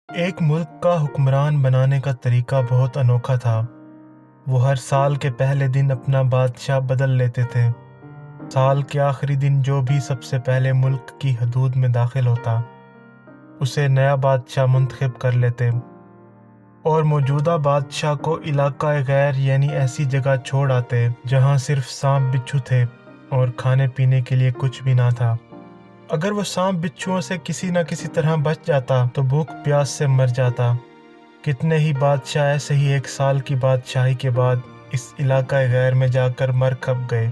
एक मुल्क का हुक्मरान बनाने का तरीका बहुत अनोखा था। वो हर साल के पहले दिन अपना बादशाह बदल लेते थे। साल के आखिरी दिन जो भी सबसे पहले मुल्क की हदूद में दाखिल होता, उसे नया बादशाह मुंतखब कर लेते और मौजूदा बादशाह को इलाका गैर यानी ऐसी जगह छोड़ आते जहाँ सिर्फ सांप बिच्छू थे और खाने पीने के लिए कुछ भी ना था। अगर वो सांप बिच्छुओं से किसी न किसी तरह बच जाता तो भूख प्यास से मर जाता। कितने ही बादशाह ऐसे ही एक साल की बादशाही के बाद इस इलाका गैर में जाकर मर खप गए।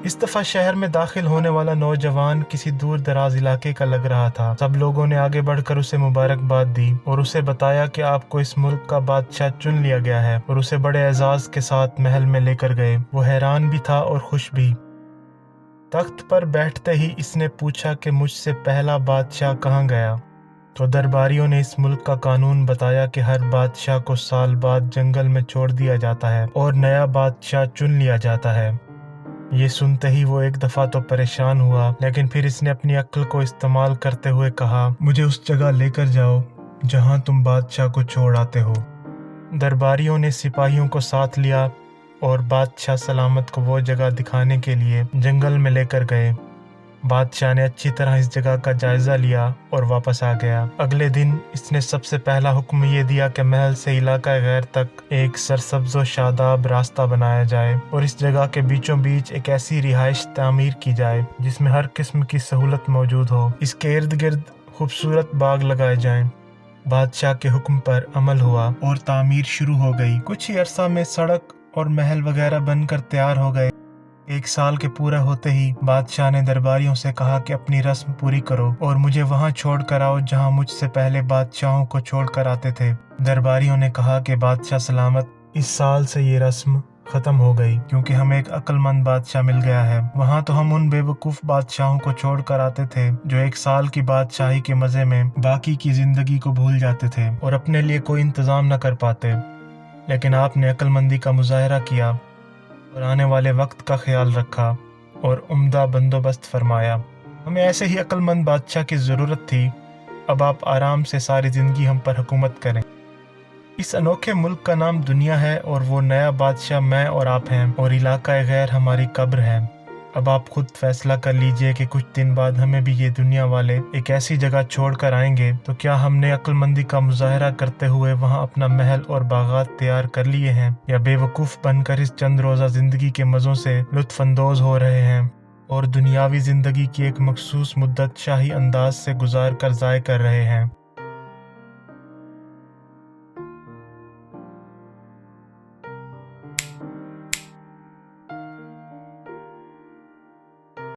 इस दफ़ा शहर में दाखिल होने वाला नौजवान किसी दूर दराज इलाके का लग रहा था। सब लोगों ने आगे बढ़कर उसे मुबारकबाद दी और उसे बताया कि आपको इस मुल्क का बादशाह चुन लिया गया है, और उसे बड़े एजाज के साथ महल में लेकर गए। वो हैरान भी था और खुश भी। तख्त पर बैठते ही इसने पूछा कि मुझसे पहला बादशाह कहाँ गया। तो दरबारियों ने इस मुल्क का कानून बताया कि हर बादशाह को साल बाद जंगल में छोड़ दिया जाता है और नया बादशाह चुन लिया जाता है। ये सुनते ही वो एक दफ़ा तो परेशान हुआ, लेकिन फिर इसने अपनी अक्ल को इस्तेमाल करते हुए कहा, मुझे उस जगह लेकर जाओ जहाँ तुम बादशाह को छोड़ आते हो। दरबारियों ने सिपाहियों को साथ लिया और बादशाह सलामत को वो जगह दिखाने के लिए जंगल में लेकर गए। बादशाह ने अच्छी तरह इस जगह का जायजा लिया और वापस आ गया। अगले दिन इसने सबसे पहला हुक्म ये दिया कि महल से इलाका गैर तक एक सरसब्ज़ व शादाब रास्ता बनाया जाए और इस जगह के बीचों बीच एक ऐसी रिहाइश तामीर की जाए जिसमें हर किस्म की सहूलत मौजूद हो। इसके इर्द गिर्द खूबसूरत बाग लगाए जाएं। बादशाह के हुक्म पर अमल हुआ और तामीर शुरू हो गई। कुछ ही अरसा में सड़क और महल वगैरह बनकर तैयार हो गए। एक साल के पूरा होते ही बादशाह ने दरबारियों से कहा कि अपनी रस्म पूरी करो और मुझे वहां छोड़ कर आओ जहां मुझसे पहले बादशाहों को छोड़ कर आते थे। दरबारियों ने कहा कि बादशाह सलामत, इस साल से ये रस्म खत्म हो गई क्योंकि हमें एक अक्लमंद बादशाह मिल गया है। वहाँ तो हम उन बेवकूफ़ बादशाहों को छोड़ कर आते थे जो एक साल की बादशाही के मज़े में बाकी की ज़िंदगी को भूल जाते थे और अपने लिए कोई इंतज़ाम न कर पाते। लेकिन आपने अक्लमंदी का मुजाहरा किया और आने वाले वक्त का ख्याल रखा और उम्दा बंदोबस्त फरमाया। हमें ऐसे ही अक्लमंद बादशाह की ज़रूरत थी। अब आप आराम से सारी ज़िंदगी हम पर हुकूमत करें। इस अनोखे मुल्क का नाम दुनिया है और वो नया बादशाह मैं और आप हैं और इलाका गैर हमारी कब्र है। अब आप खुद फैसला कर लीजिए कि कुछ दिन बाद हमें भी ये दुनिया वाले एक ऐसी जगह छोड़ कर आएंगे तो क्या हमने अक्लमंदी का मुजाहरा करते हुए वहाँ अपना महल और बागात तैयार कर लिए हैं, या बेवकूफ़ बनकर इस चंद रोज़ा ज़िंदगी के मज़ों से लुत्फ़अंदोज़ हो रहे हैं और दुनियावी ज़िंदगी की एक मखसूस मुद्दत शाही अंदाज से गुजार कर ज़ाय कर रहे हैं।